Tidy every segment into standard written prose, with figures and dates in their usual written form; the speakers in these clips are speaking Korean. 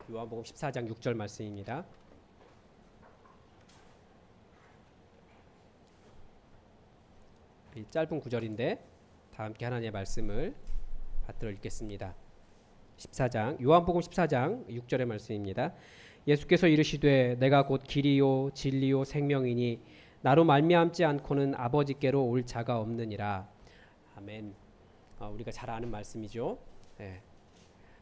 요한복음 14장 6절 말씀입니다. 이 짧은 구절인데 다 함께 하나님의 말씀을 받들어 읽겠습니다. 요한복음 14장 6절의 말씀입니다. 예수께서 이르시되 내가 곧 길이요 진리요 생명이니 나로 말미암지 않고는 아버지께로 올 자가 없느니라. 아멘. 우리가 잘 아는 말씀이죠. 네.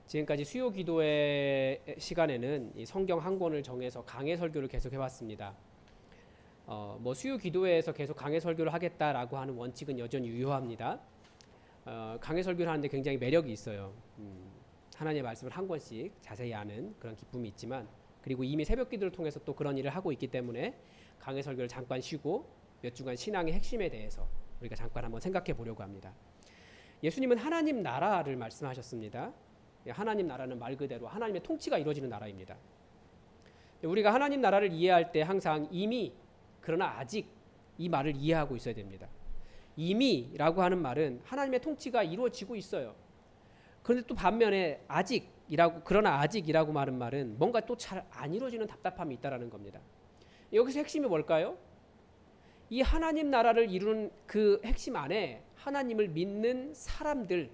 지금까지 수요 기도의 시간에는 이 성경 한 권을 정해서 강해 설교를 계속 해왔습니다. 수요 기도회에서 계속 강해 설교를 하겠다라고 하는 원칙은 여전히 유효합니다. 강해 설교를 하는데 굉장히 매력이 있어요. 하나님의 말씀을 한 권씩 자세히 아는 그런 기쁨이 있지만, 그리고 이미 새벽 기도를 통해서 또 그런 일을 하고 있기 때문에 강해 설교를 잠깐 쉬고 몇 주간 신앙의 핵심에 대해서 우리가 잠깐 한번 생각해 보려고 합니다. 예수님은 하나님 나라를 말씀하셨습니다. 하나님 나라는 말 그대로 하나님의 통치가 이루어지는 나라입니다. 우리가 하나님 나라를 이해할 때 항상 이미, 그러나 아직 이 말을 이해하고 있어야 됩니다. 이미라고 하는 말은 하나님의 통치가 이루어지고 있어요. 그런데 또 반면에 그러나 아직이라고 하는 말은 뭔가 또 잘 안 이루어지는 답답함이 있다라는 겁니다. 여기서 핵심이 뭘까요? 이 하나님 나라를 이루는 그 핵심 안에 하나님을 믿는 사람들,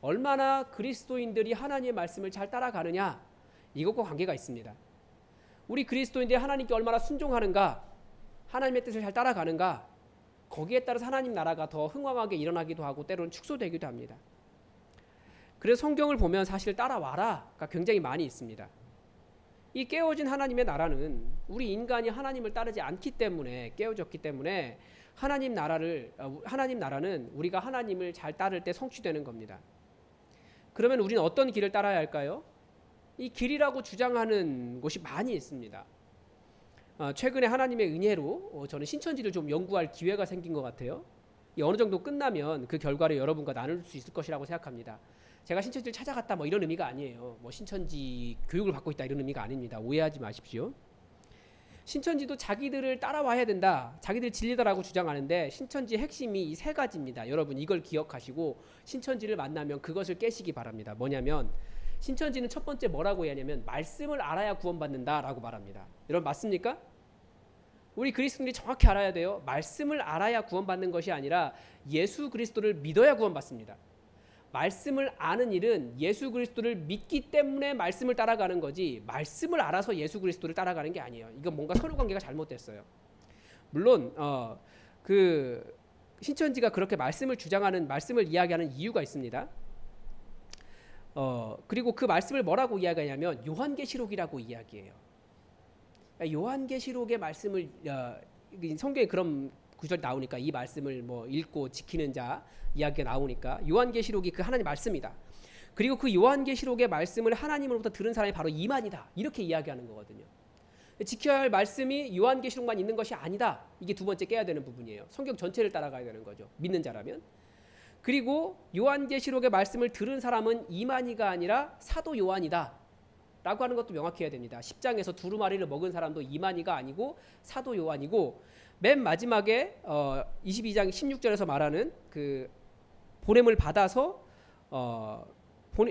얼마나 그리스도인들이 하나님의 말씀을 잘 따라가느냐, 이것과 관계가 있습니다. 우리 그리스도인들이 하나님께 얼마나 순종하는가, 하나님의 뜻을 잘 따라가는가, 거기에 따라서 하나님 나라가 더 흥왕하게 일어나기도 하고 때로는 축소되기도 합니다. 그래서 성경을 보면 사실 따라와라가 굉장히 많이 있습니다. 이 깨어진 하나님의 나라는 우리 인간이 하나님을 따르지 않기 때문에 깨어졌기 때문에 하나님 나라는 우리가 하나님을 잘 따를 때 성취되는 겁니다. 그러면 우리는 어떤 길을 따라야 할까요? 이 길이라고 주장하는 곳이 많이 있습니다. 최근에 하나님의 은혜로 저는 신천지를 좀 연구할 기회가 생긴 것 같아요. 어느 정도 끝나면 그 결과를 여러분과 나눌 수 있을 것이라고 생각합니다. 제가 신천지를 찾아갔다 이런 의미가 아니에요. 신천지 교육을 받고 있다 이런 의미가 아닙니다. 오해하지 마십시오. 신천지도 자기들을 따라와야 된다, 자기들 진리다라고 주장하는데 신천지의 핵심이 이 세 가지입니다. 여러분 이걸 기억하시고 신천지를 만나면 그것을 깨시기 바랍니다. 뭐냐면 신천지는 첫 번째 뭐라고 하냐면 말씀을 알아야 구원받는다라고 말합니다. 여러분 맞습니까? 우리 그리스도인들이 정확히 알아야 돼요. 말씀을 알아야 구원받는 것이 아니라 예수 그리스도를 믿어야 구원받습니다. 말씀을 아는 일은 예수 그리스도를 믿기 때문에 말씀을 따라가는 거지, 말씀을 알아서 예수 그리스도를 따라가는 게 아니에요. 이건 뭔가 서로 관계가 잘못됐어요. 물론 그 신천지가 그렇게 말씀을 이야기하는 이유가 있습니다. 그리고 그 말씀을 뭐라고 이야기하냐면 요한계시록이라고 이야기해요. 요한계시록의 말씀을 성경에 그런 구절이 나오니까 이 말씀을 읽고 지키는 자 이야기가 나오니까 요한계시록이 그 하나님의 말씀이다. 그리고 그 요한계시록의 말씀을 하나님으로부터 들은 사람이 바로 이만이다, 이렇게 이야기하는 거거든요. 지켜야 할 말씀이 요한계시록만 있는 것이 아니다. 이게 두 번째 깨야 되는 부분이에요. 성경 전체를 따라가야 되는 거죠, 믿는 자라면. 그리고 요한계시록의 말씀을 들은 사람은 이만희가 아니라 사도 요한이다 라고 하는 것도 명확히 해야 됩니다. 10장에서 두루마리를 먹은 사람도 이만희가 아니고 사도 요한이고, 맨 마지막에 22장 16절에서 말하는 그 보냄을 받아서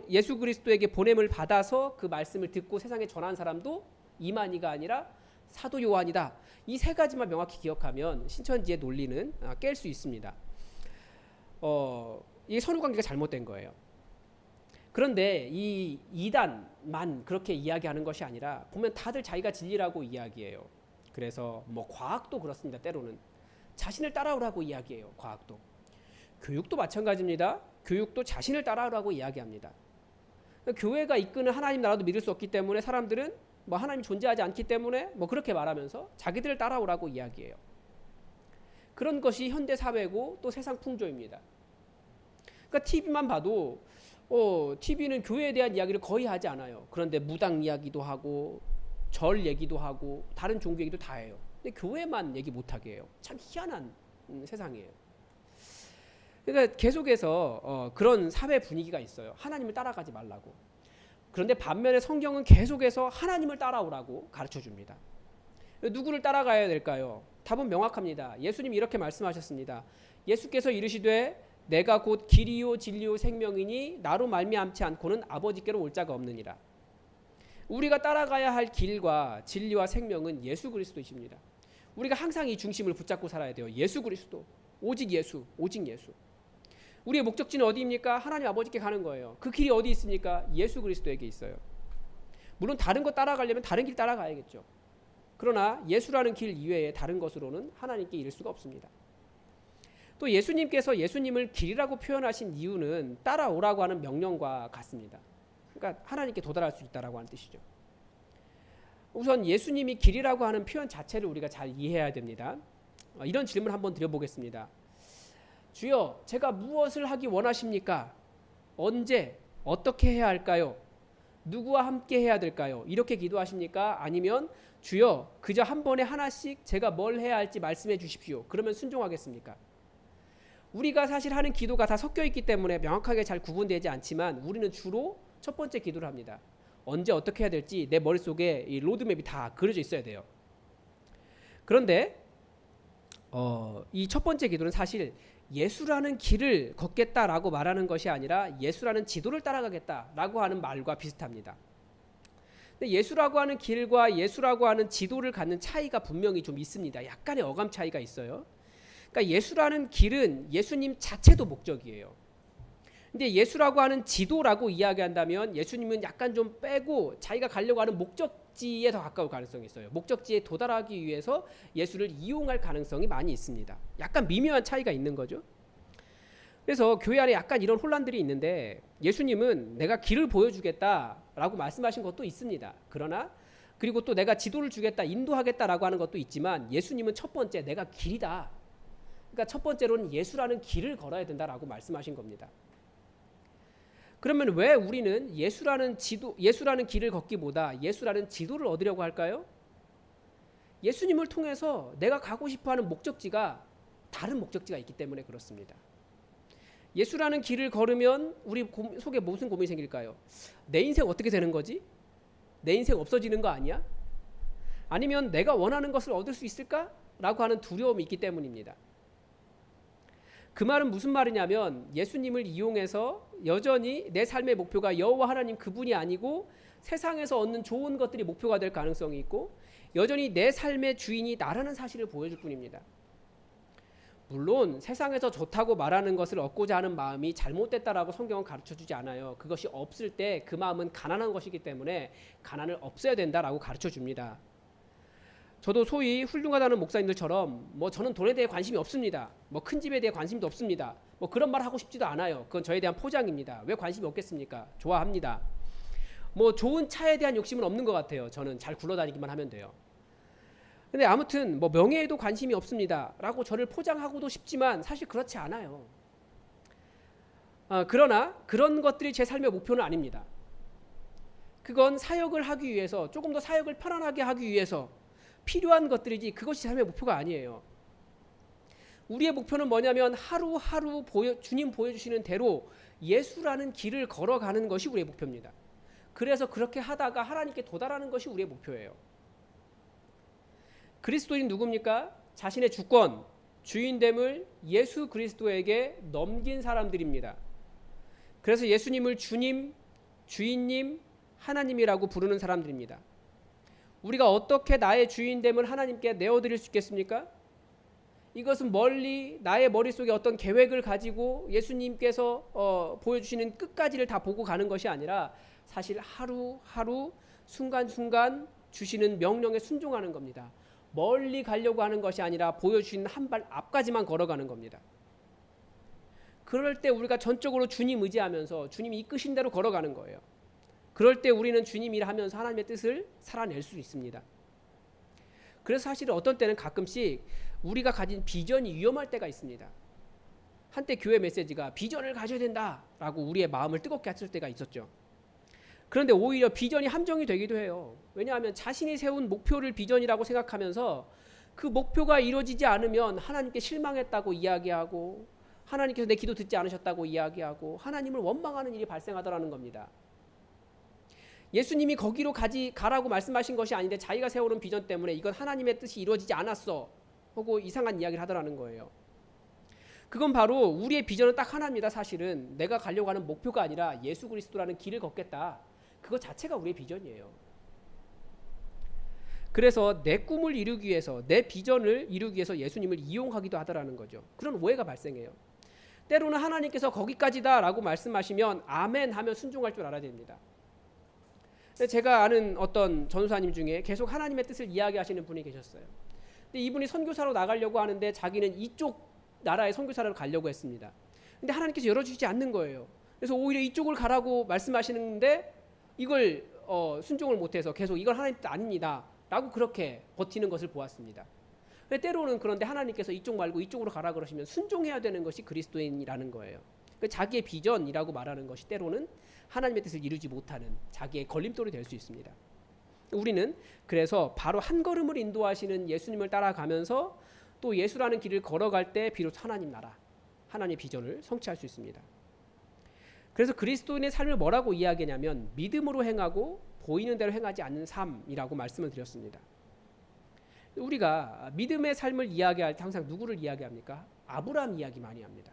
예수 그리스도에게 보냄을 받아서 그 말씀을 듣고 세상에 전한 사람도 이만희가 아니라 사도 요한이다. 이 세 가지만 명확히 기억하면 신천지의 논리는 깰 수 있습니다. 이 선후관계가 잘못된 거예요. 그런데 이 이단만 그렇게 이야기하는 것이 아니라 보면 다들 자기가 진리라고 이야기해요. 그래서 과학도 그렇습니다. 때로는 자신을 따라오라고 이야기해요. 과학도. 교육도 마찬가지입니다. 교육도 자신을 따라오라고 이야기합니다. 교회가 이끄는 하나님 나라도 믿을 수 없기 때문에 사람들은 하나님이 존재하지 않기 때문에 그렇게 말하면서 자기들을 따라오라고 이야기해요. 그런 것이 현대 사회고 또 세상 풍조입니다. 그러니까 TV만 봐도 TV는 교회에 대한 이야기를 거의 하지 않아요. 그런데 무당 이야기도 하고 절 얘기도 하고 다른 종교 얘기도 다 해요. 근데 교회만 얘기 못하게 해요. 참 희한한 세상이에요. 그러니까 계속해서 그런 사회 분위기가 있어요. 하나님을 따라가지 말라고. 그런데 반면에 성경은 계속해서 하나님을 따라오라고 가르쳐줍니다. 누구를 따라가야 될까요? 답은 명확합니다. 예수님이 이렇게 말씀하셨습니다. 예수께서 이르시되 내가 곧 길이요 진리요 생명이니 나로 말미암지 않고는 아버지께로 올 자가 없느니라. 우리가 따라가야 할 길과 진리와 생명은 예수 그리스도이십니다. 우리가 항상 이 중심을 붙잡고 살아야 돼요. 예수 그리스도, 오직 예수, 오직 예수. 우리의 목적지는 어디입니까? 하나님 아버지께 가는 거예요. 그 길이 어디 있습니까? 예수 그리스도에게 있어요. 물론 다른 거 따라가려면 다른 길 따라가야겠죠. 그러나 예수라는 길 이외에 다른 것으로는 하나님께 이를 수가 없습니다. 또 예수님께서 예수님을 길이라고 표현하신 이유는 따라오라고 하는 명령과 같습니다. 그러니까 하나님께 도달할 수 있다라고 하는 뜻이죠. 우선 예수님이 길이라고 하는 표현 자체를 우리가 잘 이해해야 됩니다. 이런 질문을 한번 드려보겠습니다. 주여, 제가 무엇을 하기 원하십니까? 언제, 어떻게 해야 할까요? 누구와 함께 해야 될까요? 이렇게 기도하십니까? 아니면 주여, 그저 한 번에 하나씩 제가 뭘 해야 할지 말씀해 주십시오. 그러면 순종하겠습니까? 우리가 사실 하는 기도가 다 섞여 있기 때문에 명확하게 잘 구분되지 않지만 우리는 주로 첫 번째 기도를 합니다. 언제 어떻게 해야 될지 내 머릿속에 이 로드맵이 다 그려져 있어야 돼요. 그런데 이 첫 번째 기도는 사실 예수라는 길을 걷겠다라고 말하는 것이 아니라 예수라는 지도를 따라가겠다라고 하는 말과 비슷합니다. 근데 예수라고 하는 길과 예수라고 하는 지도를 갖는 차이가 분명히 좀 있습니다. 약간의 어감 차이가 있어요. 그러니까 예수라는 길은 예수님 자체도 목적이에요. 근데 예수라고 하는 지도라고 이야기한다면 예수님은 약간 좀 빼고 자기가 가려고 하는 목적지에 더 가까울 가능성이 있어요. 목적지에 도달하기 위해서 예수를 이용할 가능성이 많이 있습니다. 약간 미묘한 차이가 있는 거죠. 그래서 교회 안에 약간 이런 혼란들이 있는데 예수님은 내가 길을 보여주겠다라고 말씀하신 것도 있습니다. 그러나 그리고 또 내가 지도를 주겠다, 인도하겠다라고 하는 것도 있지만 예수님은 첫 번째 내가 길이다. 그러니까 첫 번째로는 예수라는 길을 걸어야 된다라고 말씀하신 겁니다. 그러면 왜 우리는 예수라는 길을 걷기보다 예수라는 지도를 얻으려고 할까요? 예수님을 통해서 내가 가고 싶어하는 목적지가 다른 목적지가 있기 때문에 그렇습니다. 예수라는 길을 걸으면 우리 속에 무슨 고민이 생길까요? 내 인생 어떻게 되는 거지? 내 인생 없어지는 거 아니야? 아니면 내가 원하는 것을 얻을 수 있을까? 라고 하는 두려움이 있기 때문입니다. 그 말은 무슨 말이냐면 예수님을 이용해서 여전히 내 삶의 목표가 여호와 하나님 그분이 아니고 세상에서 얻는 좋은 것들이 목표가 될 가능성이 있고 여전히 내 삶의 주인이 나라는 사실을 보여줄 뿐입니다. 물론 세상에서 좋다고 말하는 것을 얻고자 하는 마음이 잘못됐다라고 성경은 가르쳐주지 않아요. 그것이 없을 때 그 마음은 가난한 것이기 때문에 가난을 없애야 된다라고 가르쳐줍니다. 저도 소위 훌륭하다는 목사님들처럼 저는 돈에 대해 관심이 없습니다. 큰 집에 대해 관심도 없습니다. 그런 말 하고 싶지도 않아요. 그건 저에 대한 포장입니다. 왜 관심이 없겠습니까? 좋아합니다. 좋은 차에 대한 욕심은 없는 것 같아요. 저는 잘 굴러다니기만 하면 돼요. 근데 아무튼 명예에도 관심이 없습니다. 라고 저를 포장하고도 싶지만 사실 그렇지 않아요. 그러나 그런 것들이 제 삶의 목표는 아닙니다. 그건 사역을 하기 위해서 조금 더 사역을 편안하게 하기 위해서 필요한 것들이지 그것이 삶의 목표가 아니에요. 우리의 목표는 뭐냐면 하루하루 주님 보여주시는 대로 예수라는 길을 걸어가는 것이 우리의 목표입니다. 그래서 그렇게 하다가 하나님께 도달하는 것이 우리의 목표예요. 그리스도인 누굽니까? 자신의 주권, 주인됨을 예수 그리스도에게 넘긴 사람들입니다. 그래서 예수님을 주님, 주인님, 하나님이라고 부르는 사람들입니다. 우리가 어떻게 나의 주인됨을 하나님께 내어드릴 수 있겠습니까? 이것은 멀리 나의 머릿속에 어떤 계획을 가지고 예수님께서 보여주시는 끝까지를 다 보고 가는 것이 아니라 사실 하루하루 순간순간 주시는 명령에 순종하는 겁니다. 멀리 가려고 하는 것이 아니라 보여주시는 한 발 앞까지만 걸어가는 겁니다. 그럴 때 우리가 전적으로 주님 의지하면서 주님이 이끄신 대로 걸어가는 거예요. 그럴 때 우리는 주님 일하면서 하나님의 뜻을 살아낼 수 있습니다. 그래서 사실 어떤 때는 가끔씩 우리가 가진 비전이 위험할 때가 있습니다. 한때 교회 메시지가 비전을 가져야 된다라고 우리의 마음을 뜨겁게 했을 때가 있었죠. 그런데 오히려 비전이 함정이 되기도 해요. 왜냐하면 자신이 세운 목표를 비전이라고 생각하면서 그 목표가 이루어지지 않으면 하나님께 실망했다고 이야기하고 하나님께서 내 기도 듣지 않으셨다고 이야기하고 하나님을 원망하는 일이 발생하더라는 겁니다. 예수님이 거기로 가라고 말씀하신 것이 아닌데 자기가 세우는 비전 때문에 이건 하나님의 뜻이 이루어지지 않았어 하고 이상한 이야기를 하더라는 거예요. 그건 바로 우리의 비전은 딱 하나입니다. 사실은 내가 가려고 하는 목표가 아니라 예수 그리스도라는 길을 걷겠다. 그거 자체가 우리의 비전이에요. 그래서 내 꿈을 이루기 위해서, 내 비전을 이루기 위해서 예수님을 이용하기도 하더라는 거죠. 그런 오해가 발생해요. 때로는 하나님께서 거기까지다라고 말씀하시면 아멘 하면 순종할 줄 알아야 됩니다. 제가 아는 어떤 전도사님 중에 계속 하나님의 뜻을 이야기하시는 분이 계셨어요. 근데 이분이 선교사로 나가려고 하는데 자기는 이쪽 나라의 선교사로 가려고 했습니다. 근데 하나님께서 열어주지 않는 거예요. 그래서 오히려 이쪽을 가라고 말씀하시는데 이걸 순종을 못해서 계속 이건 하나님 뜻 아닙니다 라고 그렇게 버티는 것을 보았습니다. 때로는 그런데 하나님께서 이쪽 말고 이쪽으로 가라 그러시면 순종해야 되는 것이 그리스도인이라는 거예요. 자기의 비전이라고 말하는 것이 때로는 하나님의 뜻을 이루지 못하는 자기의 걸림돌이 될 수 있습니다. 우리는 그래서 바로 한 걸음을 인도하시는 예수님을 따라가면서 또 예수라는 길을 걸어갈 때 비로소 하나님 나라, 하나님의 비전을 성취할 수 있습니다. 그래서 그리스도인의 삶을 뭐라고 이야기하냐면 믿음으로 행하고 보이는 대로 행하지 않는 삶이라고 말씀을 드렸습니다. 우리가 믿음의 삶을 이야기할 때 항상 누구를 이야기합니까? 아브라함 이야기 많이 합니다.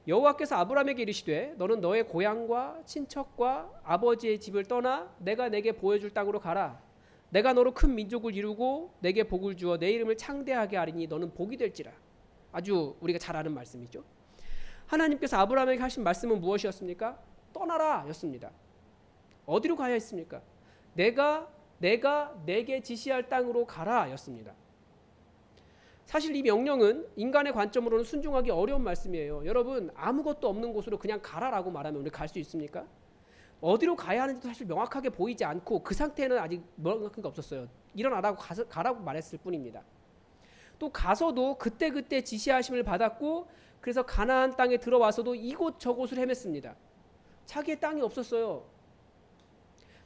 여호와께서 아브라함에게 이르시되 너는 너의 고향과 친척과 아버지의 집을 떠나 내가 내게 보여줄 땅으로 가라. 내가 너로 큰 민족을 이루고 내게 복을 주어 내 이름을 창대하게 하리니 너는 복이 될지라. 아주 우리가 잘 아는 말씀이죠. 하나님께서 아브라함에게 하신 말씀은 무엇이었습니까? 떠나라 였습니다. 어디로 가야 했습니까? 내가 내게 지시할 땅으로 가라 였습니다. 사실 이 명령은 인간의 관점으로는 순종하기 어려운 말씀이에요. 여러분 아무것도 없는 곳으로 그냥 가라라고 말하면 우리 갈 수 있습니까? 어디로 가야 하는지도 사실 명확하게 보이지 않고 그 상태는 아직 명확한 게 없었어요. 일어나라고 가라고 말했을 뿐입니다. 또 가서도 그때그때 지시하심을 받았고 그래서 가나안 땅에 들어와서도 이곳 저곳을 헤맸습니다. 자기의 땅이 없었어요.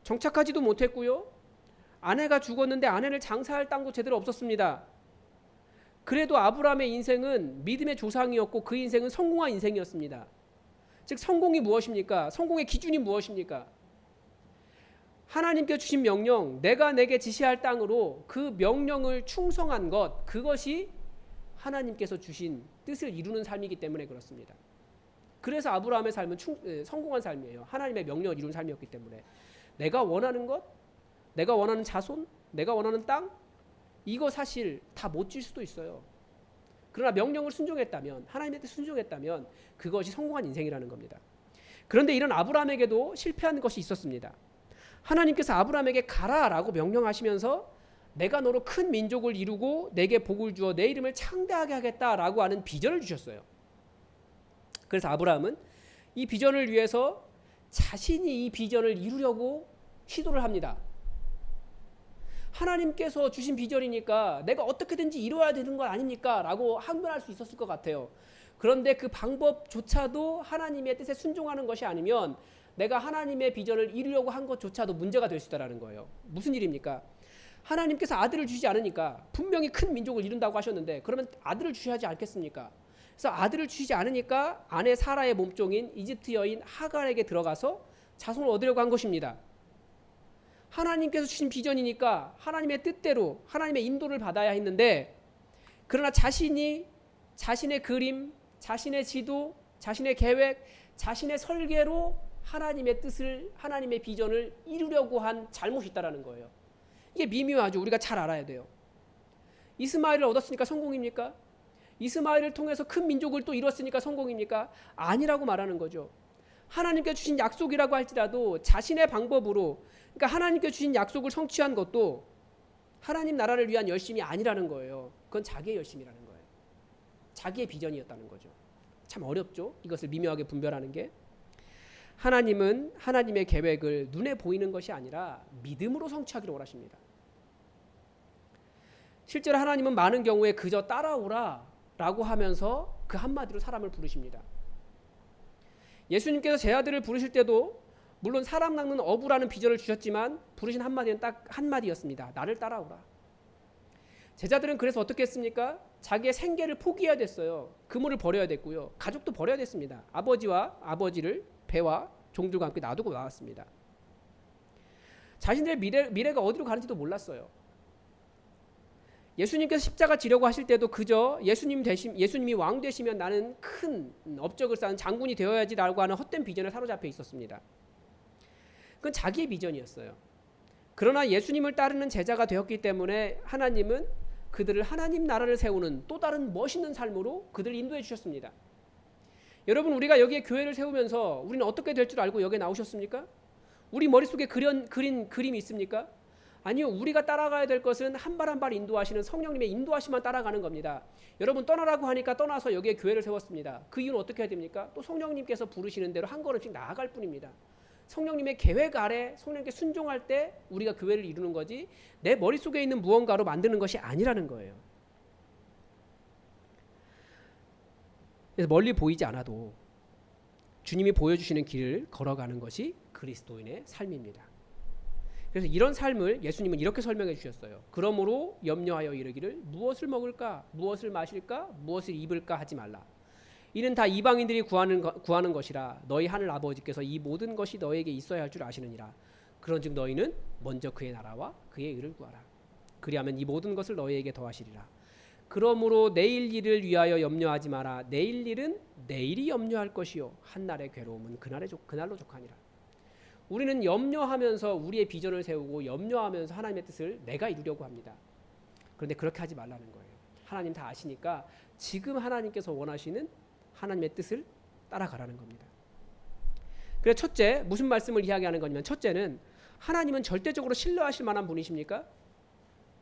정착하지도 못했고요. 아내가 죽었는데 아내를 장사할 땅도 제대로 없었습니다. 그래도 아브라함의 인생은 믿음의 조상이었고 그 인생은 성공한 인생이었습니다. 즉 성공이 무엇입니까? 성공의 기준이 무엇입니까? 하나님께 주신 명령, 내가 내게 지시할 땅으로 그 명령을 충성한 것, 그것이 하나님께서 주신 뜻을 이루는 삶이기 때문에 그렇습니다. 그래서 아브라함의 삶은 성공한 삶이에요. 하나님의 명령을 이룬 삶이었기 때문에 내가 원하는 것, 내가 원하는 자손, 내가 원하는 땅, 이거 사실 다 못 줄 수도 있어요. 그러나 명령을 순종했다면, 하나님의 뜻 순종했다면 그것이 성공한 인생이라는 겁니다. 그런데 이런 아브라함에게도 실패한 것이 있었습니다. 하나님께서 아브라함에게 가라라고 명령하시면서 내가 너로 큰 민족을 이루고 내게 복을 주어 내 이름을 창대하게 하겠다라고 하는 비전을 주셨어요. 그래서 아브라함은 이 비전을 위해서 자신이 이 비전을 이루려고 시도를 합니다. 하나님께서 주신 비전이니까 내가 어떻게든지 이루어야 되는 거 아닙니까? 라고 항변할 수 있었을 것 같아요. 그런데 그 방법조차도 하나님의 뜻에 순종하는 것이 아니면 내가 하나님의 비전을 이루려고 한 것조차도 문제가 될 수 있다는 거예요. 무슨 일입니까? 하나님께서 아들을 주시지 않으니까, 분명히 큰 민족을 이룬다고 하셨는데 그러면 아들을 주셔야 하지 않겠습니까? 그래서 아들을 주시지 않으니까 아내 사라의 몸종인 이집트 여인 하갈에게 들어가서 자손을 얻으려고 한 것입니다. 하나님께서 주신 비전이니까 하나님의 뜻대로 하나님의 인도를 받아야 했는데, 그러나 자신이 자신의 그림, 자신의 지도, 자신의 계획, 자신의 설계로 하나님의 뜻을, 하나님의 비전을 이루려고 한 잘못이 있다는 거예요. 이게 미묘하죠. 우리가 잘 알아야 돼요. 이스마엘을 얻었으니까 성공입니까? 이스마엘을 통해서 큰 민족을 또 이뤘으니까 성공입니까? 아니라고 말하는 거죠. 하나님께 주신 약속이라고 할지라도 자신의 방법으로, 그러니까 하나님께 주신 약속을 성취한 것도 하나님 나라를 위한 열심이 아니라는 거예요. 그건 자기의 열심이라는 거예요. 자기의 비전이었다는 거죠. 참 어렵죠. 이것을 미묘하게 분별하는 게. 하나님은 하나님의 계획을 눈에 보이는 것이 아니라 믿음으로 성취하기를 원하십니다. 실제로 하나님은 많은 경우에 그저 따라오라 라고 하면서 그 한마디로 사람을 부르십니다. 예수님께서 제 아들을 부르실 때도 물론 사람 낚는 어부라는 비전을 주셨지만 부르신 한마디는 딱 한마디였습니다. 나를 따라오라. 제자들은 그래서 어떻게 했습니까? 자기의 생계를 포기해야 됐어요. 그물을 버려야 됐고요. 가족도 버려야 됐습니다. 아버지를 배와 종들과 함께 놔두고 나왔습니다. 자신들의 미래가 어디로 가는지도 몰랐어요. 예수님께서 십자가 지려고 하실 때도 그저 예수님이 왕 되시면 나는 큰 업적을 쌓은 장군이 되어야지라고 하는 헛된 비전에 사로잡혀 있었습니다. 그건 자기의 비전이었어요. 그러나 예수님을 따르는 제자가 되었기 때문에 하나님은 그들을 하나님 나라를 세우는 또 다른 멋있는 삶으로 그들을 인도해 주셨습니다. 여러분, 우리가 여기에 교회를 세우면서 우리는 어떻게 될 줄 알고 여기에 나오셨습니까? 우리 머릿속에 그린 그림이 있습니까? 아니요. 우리가 따라가야 될 것은 한 발 한 발 인도하시는 성령님의 인도하심만 따라가는 겁니다. 여러분, 떠나라고 하니까 떠나서 여기에 교회를 세웠습니다. 그 이유는 어떻게 해야 됩니까? 또 성령님께서 부르시는 대로 한 걸음씩 나아갈 뿐입니다. 성령님의 계획 아래 성령님께 순종할 때 우리가 교회를 이루는 거지 내 머릿속에 있는 무언가로 만드는 것이 아니라는 거예요. 그래서 멀리 보이지 않아도 주님이 보여주시는 길을 걸어가는 것이 그리스도인의 삶입니다. 그래서 이런 삶을 예수님은 이렇게 설명해 주셨어요. 그러므로 염려하여 이르기를 무엇을 먹을까, 무엇을 마실까, 무엇을 입을까 하지 말라. 이는 다 이방인들이 구하는 것이라 너희 하늘 아버지께서 이 모든 것이 너에게 있어야 할 줄 아시느니라. 그런즉 너희는 먼저 그의 나라와 그의 의를 구하라. 그리하면 이 모든 것을 너희에게 더하시리라. 그러므로 내일 일을 위하여 염려하지 마라. 내일 일은 내일이 염려할 것이요 한날의 괴로움은 그날로 족하니라. 우리는 염려하면서 우리의 비전을 세우고 염려하면서 하나님의 뜻을 내가 이루려고 합니다. 그런데 그렇게 하지 말라는 거예요. 하나님 다 아시니까 지금 하나님께서 원하시는 하나님의 뜻을 따라가라는 겁니다. 그래서 첫째, 무슨 말씀을 이야기하는 거냐면, 첫째는 하나님은 절대적으로 신뢰하실 만한 분이십니까?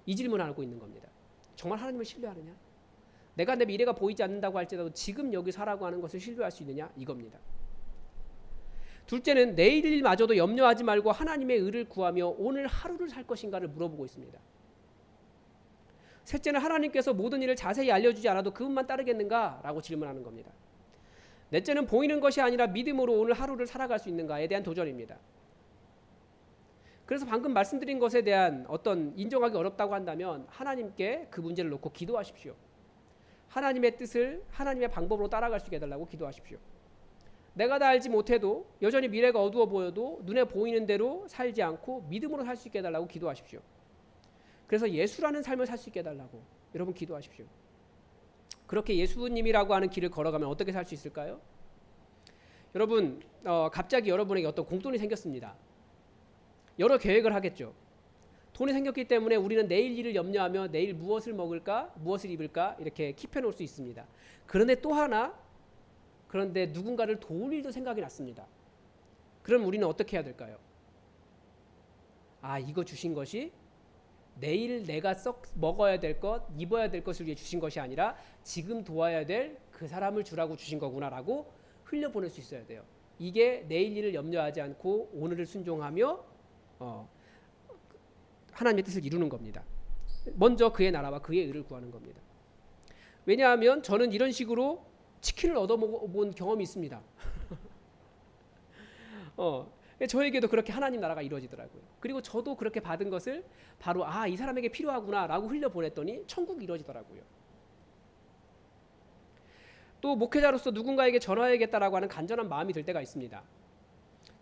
이 질문을 알고 있는 겁니다. 정말 하나님을 신뢰하느냐? 내가 내 미래가 보이지 않는다고 할지라도 지금 여기 살아가고 하는 것을 신뢰할 수 있느냐? 이겁니다. 둘째는 내일 일마저도 염려하지 말고 하나님의 의를 구하며 오늘 하루를 살 것인가를 물어보고 있습니다. 셋째는 하나님께서 모든 일을 자세히 알려주지 않아도 그분만 따르겠는가? 라고 질문하는 겁니다. 넷째는 보이는 것이 아니라 믿음으로 오늘 하루를 살아갈 수 있는가에 대한 도전입니다. 그래서 방금 말씀드린 것에 대한 어떤 인정하기 어렵다고 한다면 하나님께 그 문제를 놓고 기도하십시오. 하나님의 뜻을 하나님의 방법으로 따라갈 수 있게 해달라고 기도하십시오. 내가 다 알지 못해도 여전히 미래가 어두워 보여도 눈에 보이는 대로 살지 않고 믿음으로 살 수 있게 해달라고 기도하십시오. 그래서 예수라는 삶을 살 수 있게 해달라고 여러분 기도하십시오. 그렇게 예수님이라고 하는 길을 걸어가면 어떻게 살 수 있을까요? 여러분, 갑자기 여러분에게 어떤 공돈이 생겼습니다. 여러 계획을 하겠죠. 돈이 생겼기 때문에 우리는 내일 일을 염려하며 내일 무엇을 먹을까, 무엇을 입을까 이렇게 킵해놓을 수 있습니다. 그런데 누군가를 도울 일도 생각이 났습니다. 그럼 우리는 어떻게 해야 될까요? 이거 주신 것이 내일 내가 먹어야 될 것, 입어야 될 것을 위해 주신 것이 아니라 지금 도와야 될 그 사람을 주라고 주신 거구나라고 흘려보낼 수 있어야 돼요. 이게 내일 일을 염려하지 않고 오늘을 순종하며 하나님의 뜻을 이루는 겁니다. 먼저 그의 나라와 그의 의를 구하는 겁니다. 왜냐하면 저는 이런 식으로 치킨을 얻어먹은 경험이 있습니다. 저에게도 그렇게 하나님 나라가 이루어지더라고요. 그리고 저도 그렇게 받은 것을 바로 이 사람에게 필요하구나 라고 흘려보냈더니 천국이 이루어지더라고요. 또 목회자로서 누군가에게 전화해야겠다라고 하는 간절한 마음이 들 때가 있습니다.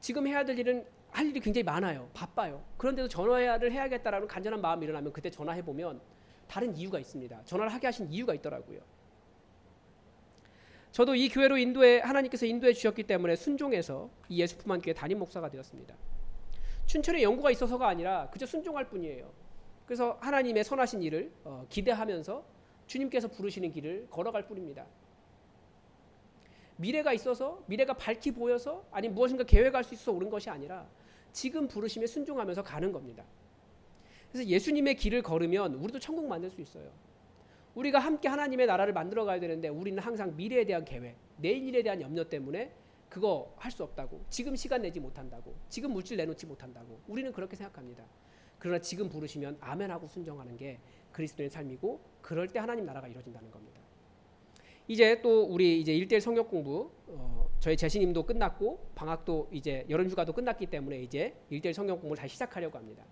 지금 해야 될 일은 할 일이 굉장히 많아요. 바빠요. 그런데도 전화를 해야겠다라는 간절한 마음이 일어나면 그때 전화해보면 다른 이유가 있습니다. 전화를 하게 하신 이유가 있더라고요. 저도 이 교회로 하나님께서 인도해 주셨기 때문에 순종해서 이 예수품안교회 담임 목사가 되었습니다. 춘천에 연구가 있어서가 아니라 그저 순종할 뿐이에요. 그래서 하나님의 선하신 일을 기대하면서 주님께서 부르시는 길을 걸어갈 뿐입니다. 미래가 있어서, 미래가 밝히 보여서, 아니 무엇인가 계획할 수 있어서 오른 것이 아니라 지금 부르심에 순종하면서 가는 겁니다. 그래서 예수님의 길을 걸으면 우리도 천국 만들 수 있어요. 우리가 함께 하나님의 나라를 만들어 가야 되는데 우리는 항상 미래에 대한 계획, 내일 일에 대한 염려 때문에 그거 할 수 없다고, 지금 시간 내지 못한다고, 지금 물질 내놓지 못한다고 우리는 그렇게 생각합니다. 그러나 지금 부르시면 아멘하고 순종하는 게 그리스도의 삶이고, 그럴 때 하나님 나라가 이루어진다는 겁니다. 이제 또 우리 이제 1:1 성역 공부, 저희 재신임도 끝났고 방학도 이제 여름 휴가도 끝났기 때문에 이제 1:1 성역 공부를 다시 시작하려고 합니다.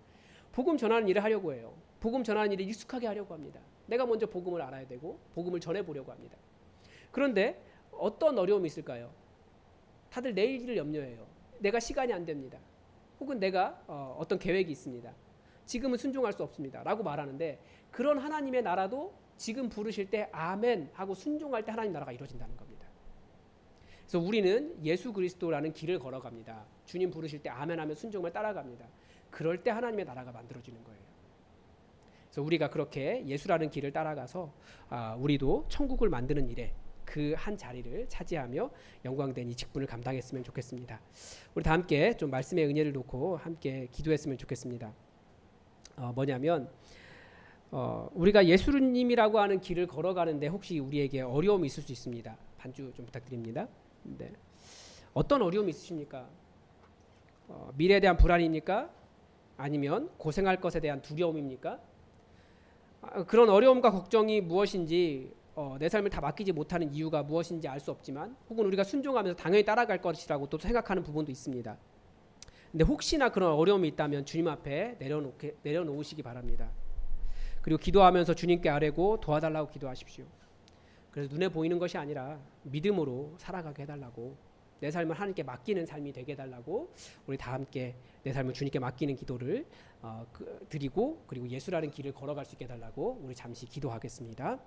복음 전하는 일을 하려고 해요. 복음 전하는 일을 익숙하게 하려고 합니다. 내가 먼저 복음을 알아야 되고 복음을 전해보려고 합니다. 그런데 어떤 어려움이 있을까요? 다들 내일 일을 염려해요. 내가 시간이 안 됩니다. 혹은 내가 어떤 계획이 있습니다. 지금은 순종할 수 없습니다. 라고 말하는데, 그런 하나님의 나라도 지금 부르실 때 아멘 하고 순종할 때 하나님 나라가 이루어진다는 겁니다. 그래서 우리는 예수 그리스도라는 길을 걸어갑니다. 주님 부르실 때 아멘 하면 순종을 따라갑니다. 그럴 때 하나님의 나라가 만들어지는 거예요. 그래서 우리가 그렇게 예수라는 길을 따라가서 우리도 천국을 만드는 일에 그 한 자리를 차지하며 영광된 이 직분을 감당했으면 좋겠습니다. 우리 다 함께 좀 말씀의 은혜를 놓고 함께 기도했으면 좋겠습니다. 뭐냐면 우리가 예수님이라고 하는 길을 걸어가는데 혹시 우리에게 어려움이 있을 수 있습니다. 반주 좀 부탁드립니다. 네. 어떤 어려움이 있으십니까? 미래에 대한 불안입니까? 아니면 고생할 것에 대한 두려움입니까? 그런 어려움과 걱정이 무엇인지 내 삶을 다 맡기지 못하는 이유가 무엇인지 알 수 없지만 혹은 우리가 순종하면서 당연히 따라갈 것이라고 또 생각하는 부분도 있습니다. 근데 혹시나 그런 어려움이 있다면 주님 앞에 내려놓으시기 바랍니다. 그리고 기도하면서 주님께 아뢰고 도와달라고 기도하십시오. 그래서 눈에 보이는 것이 아니라 믿음으로 살아가게 해달라고, 내 삶을 하나님께 맡기는 삶이 되게 해달라고 우리 다 함께 내 삶을 주님께 맡기는 기도를 드리고 그리고 예수라는 길을 걸어갈 수 있게 해달라고 우리 잠시 기도하겠습니다.